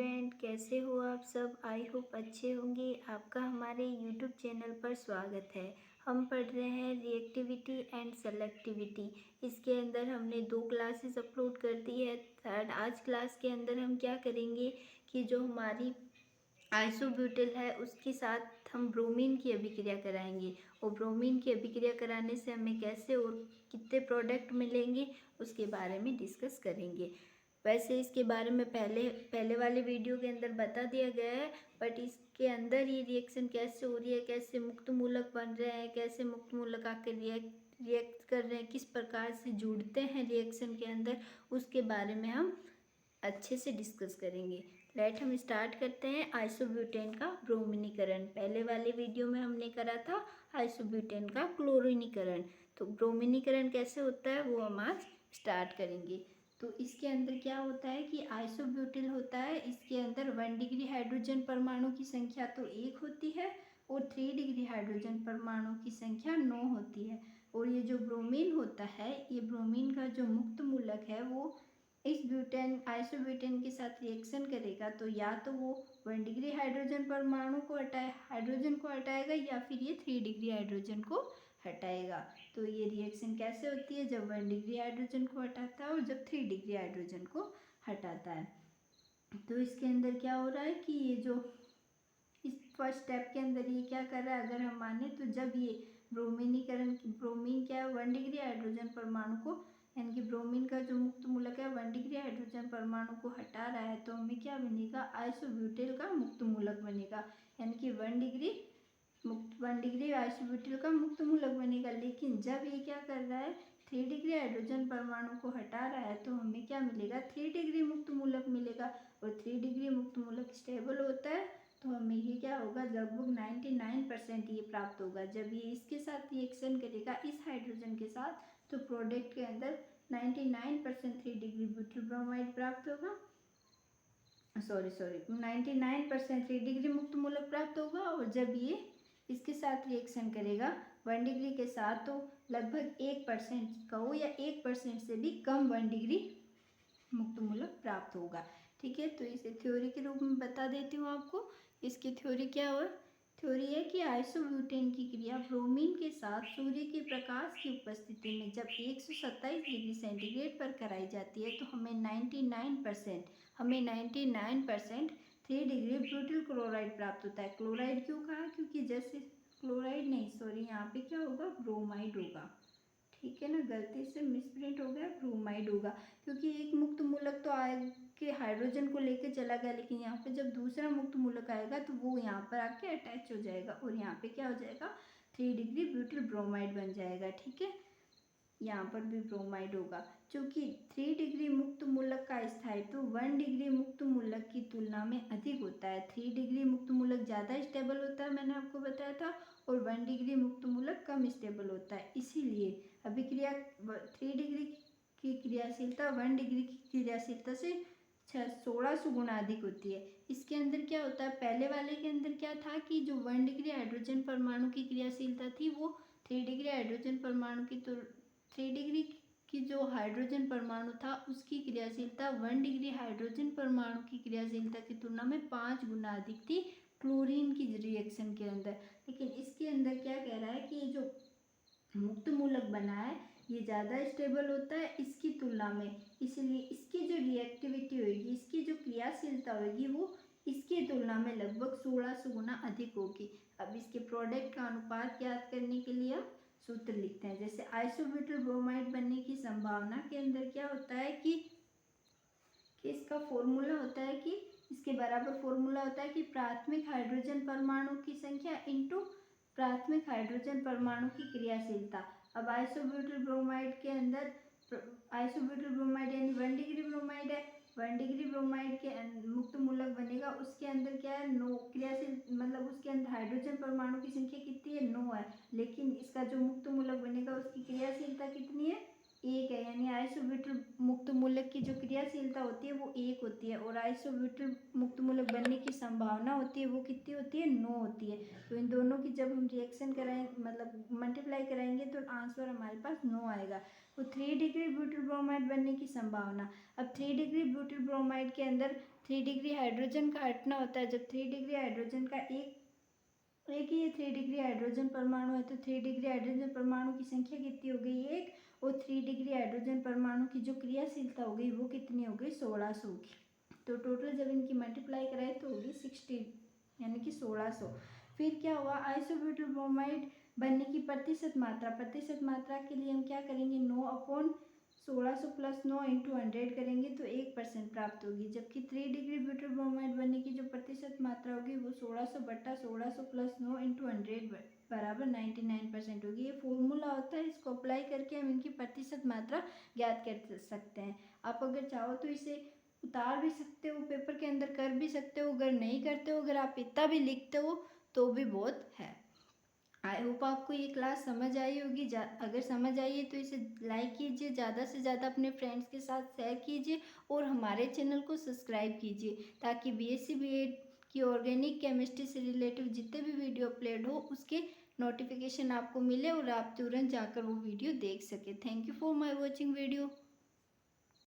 Student, कैसे हो आप सब। आई होप अच्छे होंगे। आपका हमारे यूट्यूब चैनल पर स्वागत है। हम पढ़ रहे हैं रिएक्टिविटी एंड सेलेक्टिविटी। इसके अंदर हमने 2 क्लासेस अपलोड कर दी है। थर्ड आज क्लास के अंदर हम क्या करेंगे कि जो हमारी आइसोब्यूटिल है उसके साथ हम ब्रोमीन की अभिक्रिया कराएंगे, और ब्रोमीन की अभिक्रिया कराने से हमें कैसे और कितने प्रोडक्ट मिलेंगे उसके बारे में डिस्कस करेंगे। वैसे इसके बारे में पहले वाले वीडियो के अंदर बता दिया गया है, बट इसके अंदर ये रिएक्शन कैसे हो रही है, कैसे मुक्त मूलक बन रहे हैं, कैसे मुक्त मूलक आकर रिएक्ट कर रहे हैं, किस प्रकार से जुड़ते हैं रिएक्शन के अंदर, उसके बारे में हम अच्छे से डिस्कस करेंगे। हम स्टार्ट करते हैं आइसोब्यूटेन का ब्रोमीनीकरण। पहले वाले वीडियो में हमने करा था आइसोब्यूटेन का क्लोरीनीकरण। तो ब्रोमीनीकरण कैसे होता है वो हम आज स्टार्ट करेंगे। तो इसके अंदर क्या होता है कि आइसोब्यूटिल होता है, इसके अंदर 1 डिग्री हाइड्रोजन परमाणु की संख्या तो 1 होती है और 3 डिग्री हाइड्रोजन परमाणु की संख्या 9 होती है। और ये जो ब्रोमीन होता है, ये ब्रोमीन का जो मुक्त मूलक है वो इस ब्यूटेन आइसोब्यूटेन के साथ रिएक्शन करेगा, तो या तो वो 1 डिग्री हाइड्रोजन परमाणु को हाइड्रोजन को हटाएगा, या फिर ये 3 डिग्री हाइड्रोजन को हटाएगा। तो ये रिएक्शन कैसे होती है, जब 1 डिग्री हाइड्रोजन को हटाता है और जब 3 डिग्री हाइड्रोजन को हटाता है। तो इसके अंदर क्या हो रहा है कि ये जो इस फर्स्ट स्टेप के अंदर ये क्या कर रहा है, अगर हम माने तो जब ये ब्रोमीन क्या है 1 डिग्री हाइड्रोजन परमाणु को, यानी कि ब्रोमीन का जो मुक्त मूलक है 1 डिग्री हाइड्रोजन परमाणु को हटा रहा है, तो हमें क्या बनेगा, आइसोब्यूटेल का मुक्त मूलक बनेगा, यानी कि 1 डिग्री आइसोब्यूटेल का मुक्त मूलक बनेगा। लेकिन जब ये क्या कर रहा है 3 डिग्री हाइड्रोजन परमाणु को हटा रहा है, तो हमें क्या मिलेगा, 3 डिग्री मुक्त मूलक मिलेगा। और 3 डिग्री मुक्त मूलक स्टेबल होता है, तो हमें ये क्या होगा, लगभग 99% ये प्राप्त होगा। जब ये इसके साथ रिएक्शन करेगा इस हाइड्रोजन के साथ, तो प्रोडक्ट के अंदर 99% 3 डिग्री ब्यूटिल ब्रोमाइड प्राप्त होगा। 99% 3 डिग्री मुक्त मूलक प्राप्त होगा। और जब ये इसके साथ रिएक्शन करेगा 1 डिग्री के साथ, तो लगभग 1% कहो या 1% से भी कम 1 डिग्री मुक्त मूलक प्राप्त होगा। ठीक है, तो इसे थ्योरी के रूप में बता देती हूँ आपको। इसकी थ्योरी क्या हो, थ्योरी है कि आइसोब्यूटेन की क्रिया ब्रोमीन के साथ सूर्य के प्रकाश की उपस्थिति में जब 127 डिग्री सेंटीग्रेड पर कराई जाती है, तो हमें 99% 3 डिग्री ब्यूटिल क्लोराइड प्राप्त होता है। क्लोराइड क्यों कहा, क्योंकि जैसे क्लोराइड नहीं, सॉरी, यहाँ पे क्या होगा, ब्रोमाइड होगा। ठीक है ना, गलती से मिसप्रिंट हो गया, ब्रोमाइड होगा, क्योंकि एक मुक्त मूलक तो आके हाइड्रोजन को लेके चला गया, लेकिन यहाँ पे जब दूसरा मुक्त मूलक आएगा तो वो यहाँ पर आके अटैच हो जाएगा, और यहाँ पे क्या हो जाएगा, 3 डिग्री ब्यूटिल ब्रोमाइड बन जाएगा। ठीक है, यहाँ पर भी ब्रोमाइड होगा। क्योंकि 3 डिग्री मुक्त मूलक का स्थायित्व 1 डिग्री मुक्त मूलक की तुलना में अधिक होता है। 3 डिग्री मुक्त मूलक ज़्यादा स्टेबल होता है, मैंने आपको बताया था, और 1 डिग्री मुक्त मूलक कम स्टेबल होता है। इसीलिए अभिक्रिया 3 डिग्री की क्रियाशीलता 1 डिग्री की क्रियाशीलता से 1600 गुना अधिक होती है। इसके अंदर क्या होता है, पहले वाले के अंदर क्या था कि जो 1 डिग्री हाइड्रोजन परमाणु की क्रियाशीलता थी वो 3 डिग्री हाइड्रोजन परमाणु की 3 डिग्री की जो हाइड्रोजन परमाणु था उसकी क्रियाशीलता 1 डिग्री हाइड्रोजन परमाणु की क्रियाशीलता की तुलना में 5 गुना अधिक थी क्लोरीन की रिएक्शन के अंदर। लेकिन इसके अंदर क्या कह रहा है कि ये जो मुक्त मूलक बना है ये ज़्यादा स्टेबल होता है इसकी तुलना में, इसलिए इसकी जो रिएक्टिविटी होगी, इसकी जो क्रियाशीलता होगी वो इसकी तुलना में लगभग 1600 गुना अधिक होगी। अब इसके प्रोडक्ट का अनुपात ज्ञात करने के लिए हम सूत्र लिखते हैं। जैसे आइसोब्यूटिल ब्रोमाइड बनने की संभावना के अंदर क्या होता है कि इसका फॉर्मूला होता है कि इसके बराबर फॉर्मूला होता है कि प्राथमिक हाइड्रोजन परमाणु की संख्या इंटू प्राथमिक हाइड्रोजन परमाणु की क्रियाशीलता। अब आइसोब्यूटिल ब्रोमाइड के अंदर आइसोब्यूटिल ब्रोमाइड यानी 1 डिग्री ब्रोमाइड है, 1 डिग्री ब्रोमाइड के मुक्त मूलक बनेगा, उसके अंदर क्या है 9 क्रियाशील, मतलब उसके अंदर हाइड्रोजन परमाणु की संख्या कितनी है, 9 है। लेकिन इसका जो मुक्त मूलक बनेगा उसकी क्रियाशीलता कितनी है, एक है, यानी आइसोब्यूटाइल मुक्त मूलक की जो क्रियाशीलता होती है वो 1 होती है, और आइसोब्यूटाइल मुक्त मूलक बनने की संभावना होती है वो कितनी होती है, 9 होती है। तो इन दोनों की जब हम रिएक्शन कराएं, मतलब मल्टीप्लाई कराएंगे, तो आंसर हमारे पास 9 आएगा। तो 3 डिग्री ब्यूटाइल ब्रोमाइड बनने की संभावना। अब 3 डिग्री ब्यूटाइल ब्रोमाइड के अंदर 3 डिग्री हाइड्रोजन का हटना होता है। जब 3 डिग्री हाइड्रोजन का एक ही 3 डिग्री हाइड्रोजन परमाणु है, तो 3 डिग्री हाइड्रोजन परमाणु की संख्या कितनी हो गई, 1, और 3 डिग्री हाइड्रोजन परमाणु की जो क्रियाशीलता हो गई वो कितनी हो गई, 1600 होगी। तो टोटल जब इनकी मल्टीप्लाई कराए तो होगी 60, यानी कि 1600। फिर क्या हुआ, आइसोब्यूटाइल ब्रोमाइड बनने की प्रतिशत मात्रा के लिए हम क्या करेंगे, 9/1600 प्लस 9 इंटू 100 करेंगे तो 1% प्राप्त होगी। जबकि 3 डिग्री ब्यूटाइल ब्रोमाइड बनने की जो प्रतिशत मात्रा होगी वो 1600/1600 प्लस 9 इंटू 100 बराबर 99% होगी। ये फॉर्मूला होता है, इसको अप्लाई करके हम इनकी प्रतिशत मात्रा ज्ञात कर सकते हैं। आप अगर चाहो तो इसे उतार भी सकते हो, पेपर के अंदर कर भी सकते हो, अगर नहीं करते हो, अगर आप इतना भी लिखते हो तो भी बहुत है। आई होप आपको ये क्लास समझ आई होगी। अगर समझ आई है तो इसे लाइक कीजिए, ज़्यादा से ज़्यादा अपने फ्रेंड्स के साथ शेयर कीजिए, और हमारे चैनल को सब्सक्राइब कीजिए, ताकि बीएससी बीएड की ऑर्गेनिक केमिस्ट्री से रिलेटिव जितने भी वीडियो अपलोड हो उसके नोटिफिकेशन आपको मिले और आप तुरंत जाकर वो वीडियो देख सके। Thank you for my watching video.